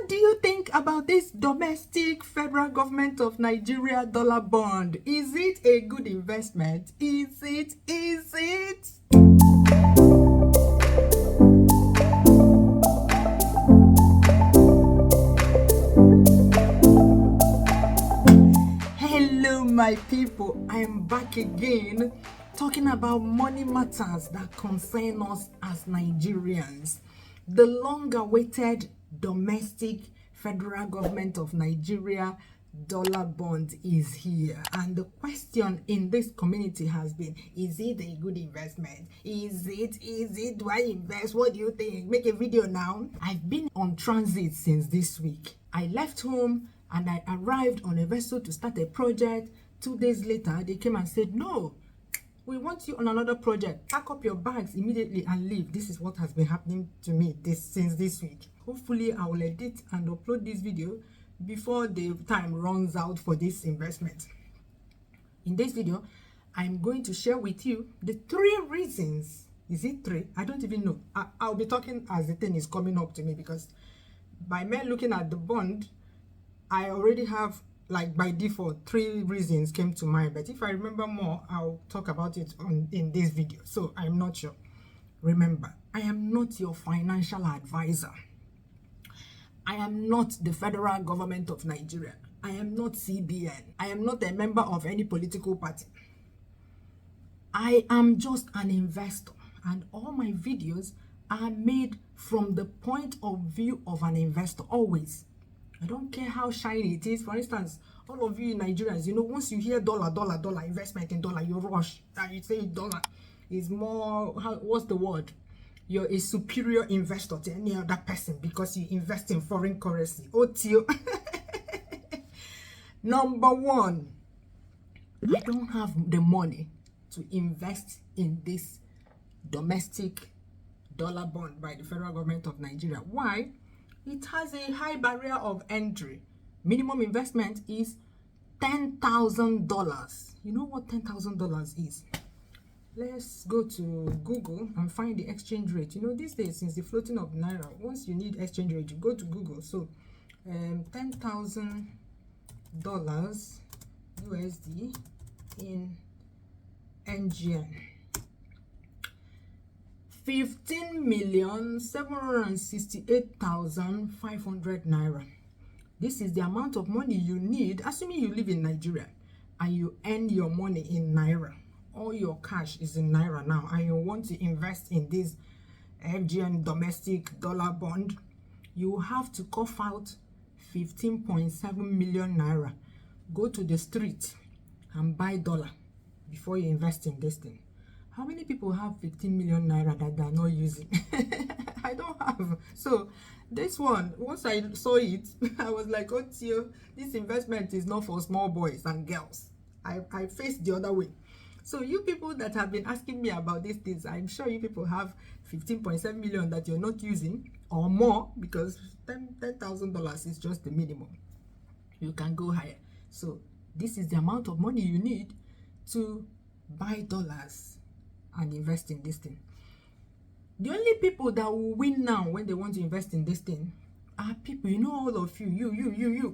What do you think about this domestic federal government of Nigeria dollar bond? Is it a good investment? Is it? Hello my people, I am back again talking about money matters that concern us as Nigerians. The long-awaited domestic federal government of Nigeria dollar bond is here, and the question in this community has been, is it a good investment? Is it? Do I invest? What do you think? Make a video now. I've been on transit since this week. I left home and I arrived on a vessel to start a project. 2 days later, they came and said, no, we want you on another project. Pack up your bags immediately and leave. This is what has been happening to me since this week. Hopefully, I will edit and upload this video before the time runs out for this investment. In this video, I'm going to share with you the 3 reasons. Is it 3? I don't even know. I'll be talking as the thing is coming up to me, because by me looking at the bond, I already have, like, by default 3 reasons came to mind, but if I remember more, I'll talk about it in this video. So I'm not sure. Remember, I am not your financial advisor. I am not the federal government of Nigeria. I am not CBN. I am not a member of any political party. I am just an investor, and all my videos are made from the point of view of an investor, always. I don't care how shiny it is. For instance, all of you Nigerians, you know, once you hear dollar, investment in dollar, you rush. And you say dollar is more, what's the word? You're a superior investor to any other person because you invest in foreign currency. OTO. Number 1, I don't have the money to invest in this domestic dollar bond by the federal government of Nigeria. Why? It has a high barrier of entry. Minimum investment is $10,000. You know what $10,000 is? Let's go to Google and find the exchange rate. You know, these days, since the floating of Naira, once you need exchange rate, you go to Google. So, $10,000 USD in NGN. 15,768,500 naira. This is the amount of money you need, assuming you live in Nigeria and you earn your money in Naira. All your cash is in Naira now, and you want to invest in this FGN domestic dollar bond. You have to cough out 15.7 million naira. Go to the street and buy dollar before you invest in this thing. How many people have 15 million naira that they're not using? I don't have. So this one, once I saw it, I was like, oh, Tio, this investment is not for small boys and girls. I faced the other way. So you people that have been asking me about these things, I'm sure you people have 15.7 million that you're not using, or more, because $10,000 is just the minimum. You can go higher. So this is the amount of money you need to buy dollars and invest in this thing. The only people that will win now when they want to invest in this thing are people, you know, all of you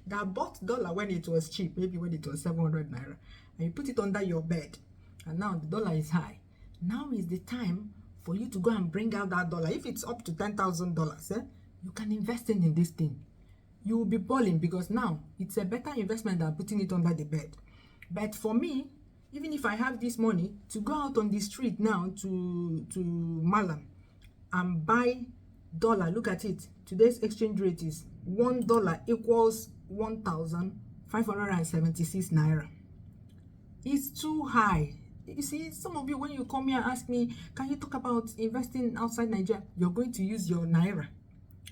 that bought dollar when it was cheap, maybe when it was 700 naira, and you put it under your bed, and now the dollar is high. Now is the time for you to go and bring out that dollar. If it's up to $10,000, you can invest in this thing. You will be balling, because now it's a better investment than putting it under the bed. But for me, even if I have this money to go out on the street now to Malam and buy dollar, look at it. Today's exchange rate is $1 equals 1,576 naira. It's too high. You see, some of you, when you come here and ask me, can you talk about investing outside Nigeria? You're going to use your naira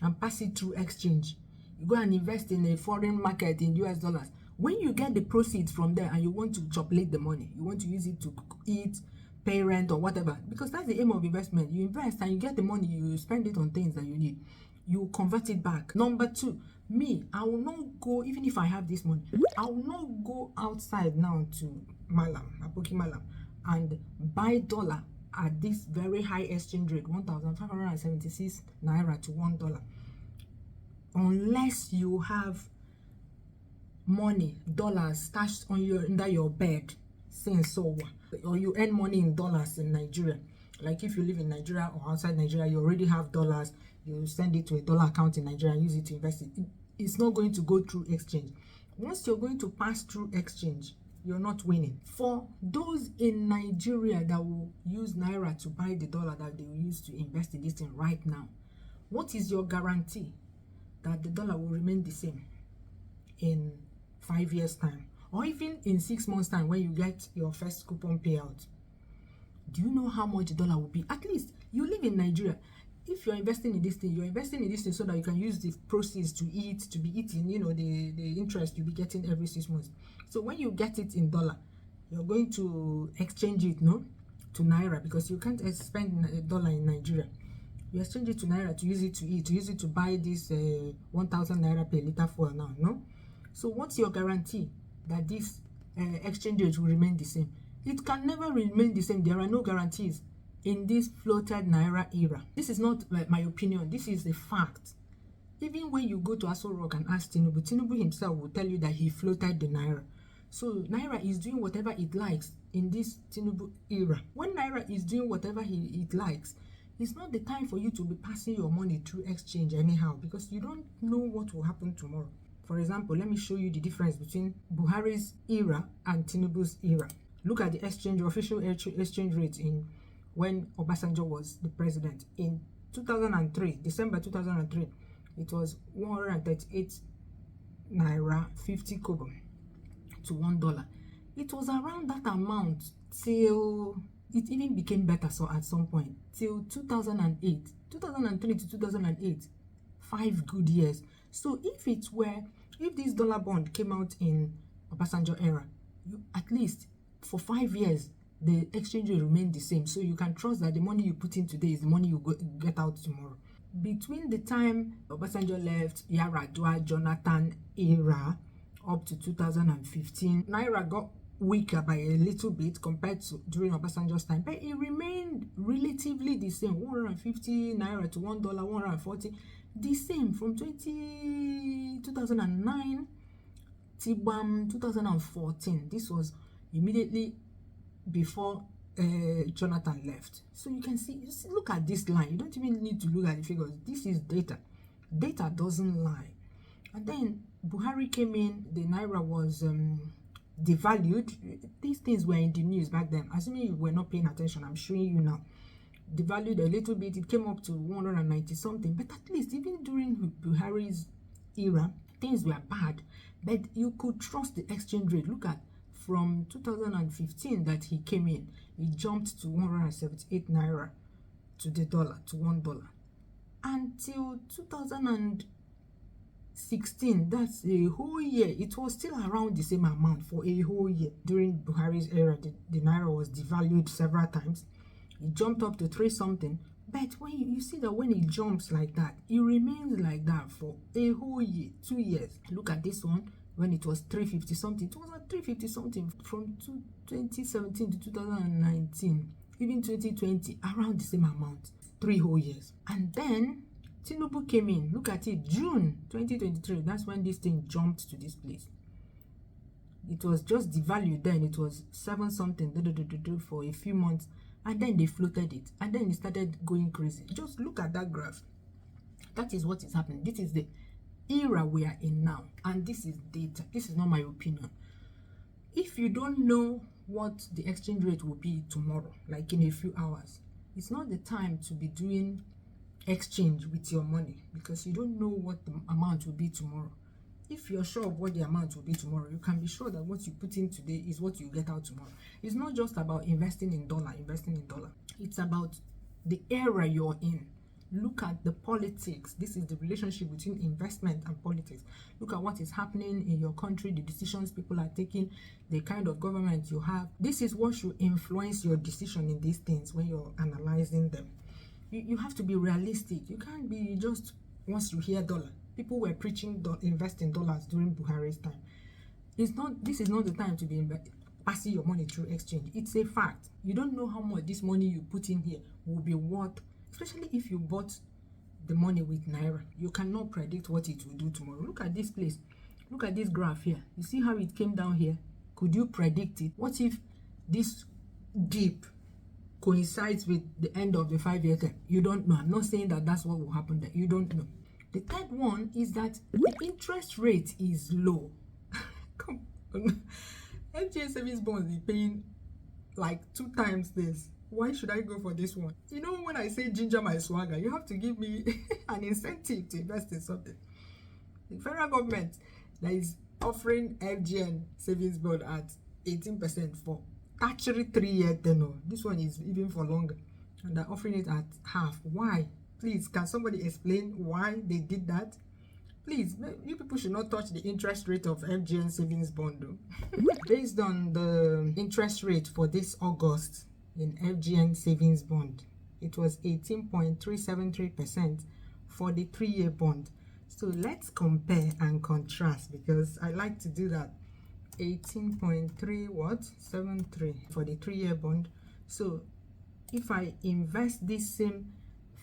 and pass it through exchange. You go and invest in a foreign market in US dollars. When you get the proceeds from there and you want to chocolate the money, you want to use it to eat, pay rent, or whatever, because that's the aim of investment. You invest and you get the money, you spend it on things that you need. You convert it back. Number 2, me, I will not go, even if I have this money, I will not go outside now to Malam, Aboki Malam, and buy dollar at this very high exchange rate, 1,576 naira to $1. unless you have money, dollars stashed under your bed since so, or you earn money in dollars in Nigeria. Like if you live in Nigeria or outside Nigeria, you already have dollars, you send it to a dollar account in Nigeria and use it to invest it. It's not going to go through exchange. Once you're going to pass through exchange, you're not winning. For those in Nigeria that will use Naira to buy the dollar that they will use to invest in this thing right now, what is your guarantee that the dollar will remain the same in 5 years' time, or even in 6 months' time when you get your first coupon payout? Do you know how much the dollar will be? At least you live in Nigeria. If you're investing in this thing, you're investing in this thing so that you can use the proceeds to eat, to be eating, you know, the interest you'll be getting every 6 months. So when you get it in dollar, you're going to exchange it, no, to Naira, because you can't spend a dollar in Nigeria. You exchange it to Naira to use it to eat, to use it to buy this 1,000 Naira per liter fuel now, no? So what's your guarantee that this exchange rate will remain the same? It can never remain the same. There are no guarantees in this floated Naira era. This is not my opinion. This is a fact. Even when you go to Aso Rock and ask Tinubu, Tinubu himself will tell you that he floated the Naira. So Naira is doing whatever it likes in this Tinubu era. When Naira is doing whatever it likes, it's not the time for you to be passing your money through exchange anyhow, because you don't know what will happen tomorrow. For example, let me show you the difference between Buhari's era and Tinubu's era. Look at the official exchange rate in when Obasanjo was the president. In 2003, December 2003, it was 138 Naira 50 kobo to $1. It was around that amount till it even became better, so at some point, till 2008, 2003 to 2008, 5 good years. So if this dollar bond came out in Obasanjo era, at least for 5 years, the exchange rate remained the same. So you can trust that the money you put in today is the money you get out tomorrow. Between the time Obasanjo left, Yaradua, Jonathan era, up to 2015, Naira got weaker by a little bit compared to during Obasanjo's time, but it remained relatively the same. 150 Naira to $1, 140, the same from 2009 till 2014. This was immediately before Jonathan left. So you can see, look at this line. You don't even need to look at the figures. This is data. Data doesn't lie. And then Buhari came in, the Naira was devalued. These things were in the news back then. Assuming you were not paying attention, I'm showing you now. Devalued a little bit, it came up to 190 something. But at least even during Buhari's era, things were bad. But you could trust the exchange rate. Look at from 2015 that he came in, it jumped to 178 Naira to the dollar, to $1. Until 2016, that's a whole year, it was still around the same amount for a whole year. During Buhari's era, the Naira was devalued several times. It jumped up to 3 something. But when you see that when it jumps like that, it remains like that for a whole year, 2 years. Look at this one. When it was 350 something, it was at 350 something from 2017 to 2019, even 2020, around the same amount, 3 whole years. And then Tinubu came in. Look at it, June 2023. That's when this thing jumped to this place. It was just devalued then. It was 7 something for a few months, and then they floated it, and then it started going crazy. Just look at that graph. That is what is happening. This is the era we are in now, and this is data. This is not my opinion. If you don't know what the exchange rate will be tomorrow, like in a few hours, it's not the time to be doing exchange with your money, because you don't know what the amount will be tomorrow. If you're sure of what the amount will be tomorrow, you can be sure that what you put in today is what you get out tomorrow. It's not just about investing in dollar. It's about the era you're in. Look at the politics. This is the relationship between investment and politics. Look at what is happening in your country, the decisions people are taking, the kind of government you have. This is what should influence your decision in these things when you're analyzing them. You have to be realistic. You can't be just, once you hear dollar. People were preaching invest in dollars during Buhari's time. This is not the time to be passing your money through exchange. It's a fact. You don't know how much this money you put in here will be worth, especially if you bought the money with naira. You cannot predict what it will do tomorrow. Look at this place. Look at this graph here. You see how it came down here? Could you predict it? What if this dip coincides with the end of the 5-year term? You don't know. I'm not saying that that's what will happen there. You don't know. The third one is that the interest rate is low. Come on. FGN Savings Bond is paying like 2 times this. Why should I go for this one? You know, when I say ginger my swagger, you have to give me an incentive to invest in something. The federal government that is offering FGN Savings Bond at 18% for actually 3-year tenure. This one is even for longer, and they're offering it at half. Why? Please, can somebody explain why they did that? Please, you people should not touch the interest rate of FGN Savings Bond though. Based on the interest rate for this August in FGN Savings Bond, it was 18.373% for the 3-year bond. So let's compare and contrast, because I like to do that. 18.373 for the 3-year bond. So if I invest this same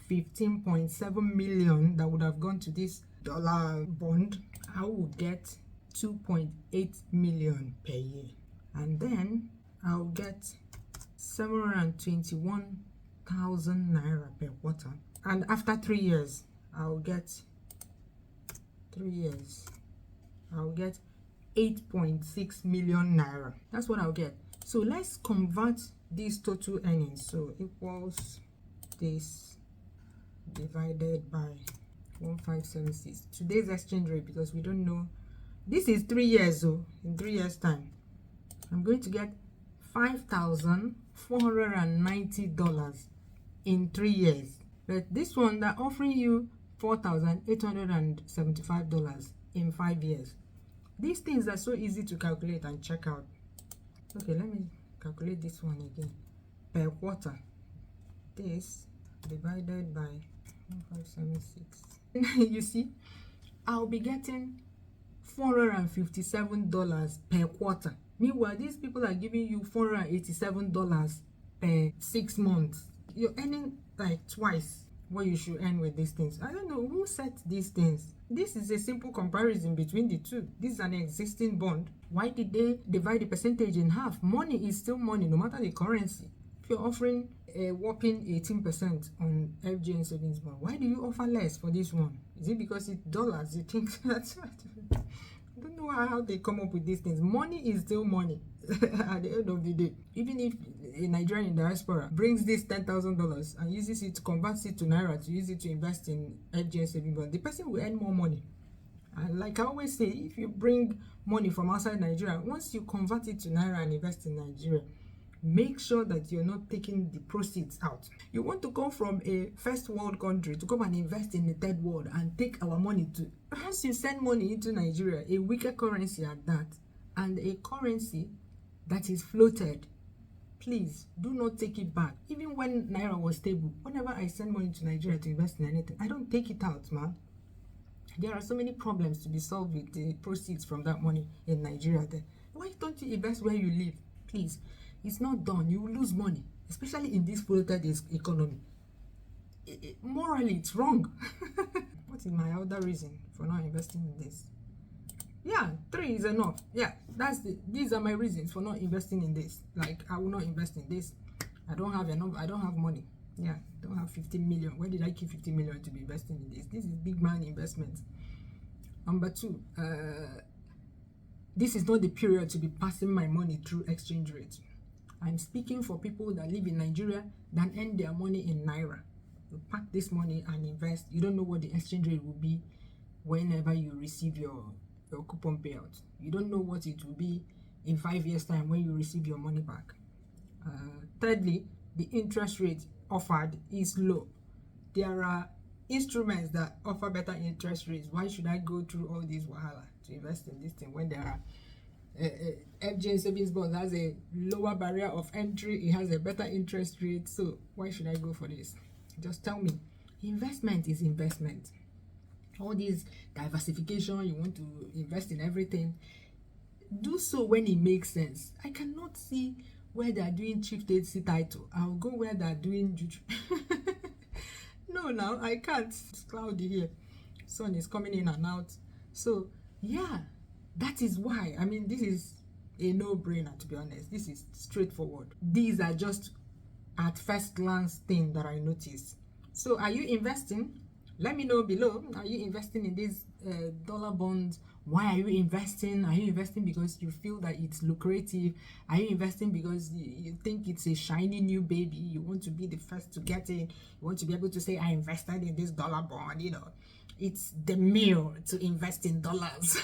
15.7 million that would have gone to this dollar bond, I would get 2.8 million per year, and then I'll get 721,000 naira per quarter. And after 3 years, I'll get 8.6 million naira. That's what I'll get. So let's convert these total earnings. So equals this divided by 1576, today's exchange rate, because we don't know. This is 3 years, so in 3 years time I'm going to get $5,490 in 3 years. But this one, they're offering you $4,875 in 5 years. These things are so easy to calculate and check out. Okay, let me calculate this one again. Per quarter, this divided by 1576. You see, I'll be getting $457 per quarter. Meanwhile, these people are giving you $487 per 6 months. You're earning like twice what you should earn with these things. I don't know who set these things. This is a simple comparison between the two. This is an existing bond. Why did they divide the percentage in half? Money is still money, no matter the currency. If you're offering a whopping 18% on FGN Savings Bond, why do you offer less for this one? Is it because it's dollars? You think that's right? I don't know how they come up with these things. Money is still money at the end of the day. Even if a Nigerian diaspora brings this $10,000 and uses it, converts it to naira to use it to invest in FGN Savings Bond, the person will earn more money. And like I always say, if you bring money from outside Nigeria, once you convert it to naira and invest in Nigeria, make sure that you're not taking the proceeds out. You want to come from a first world country to come and invest in the third world and take our money to. Once you send money into Nigeria, a weaker currency at that, and a currency that is floated, please do not take it back. Even when naira was stable, whenever I send money to Nigeria to invest in anything, I don't take it out, man. There are so many problems to be solved with the proceeds from that money in Nigeria there. Why don't you invest where you live? Please. It's not done. You will lose money, especially in this floated economy. Morally, it's wrong. What is my other reason for not investing in this? Yeah, 3 is enough. Yeah, these are my reasons for not investing in this. Like, I will not invest in this. I don't have enough. I don't have money. Yeah, I don't have 15 million. Where did I keep 15 million to be investing in this? This is big man investment. Number 2, this is not the period to be passing my money through exchange rate. I'm speaking for people that live in Nigeria that earn their money in naira. You pack this money and invest. You don't know what the exchange rate will be whenever you receive your coupon payout. You don't know what it will be in 5 years' time when you receive your money back. Thirdly, the interest rate offered is low. There are instruments that offer better interest rates. Why should I go through all this wahala to invest in this thing when there are FGN Savings Bond has a lower barrier of entry, it has a better interest rate, so why should I go for this? Just tell me. Investment is investment. All this diversification, you want to invest in everything, do so when it makes sense. I cannot see where they are doing chieftaincy title. I'll go where they are doing juju. No, now I can't. It's cloudy here. Sun is coming in and out. So yeah, that is why. I mean, this is a no-brainer, to be honest. This is straightforward. These are just at first glance thing that I noticed. So are you investing? Let me know below. Are you investing in these dollar bonds? Why are you investing? Are you investing because you feel that it's lucrative? Are you investing because you think it's a shiny new baby? You want to be the first to get it. You want to be able to say, I invested in this dollar bond. You know, it's the meal to invest in dollars.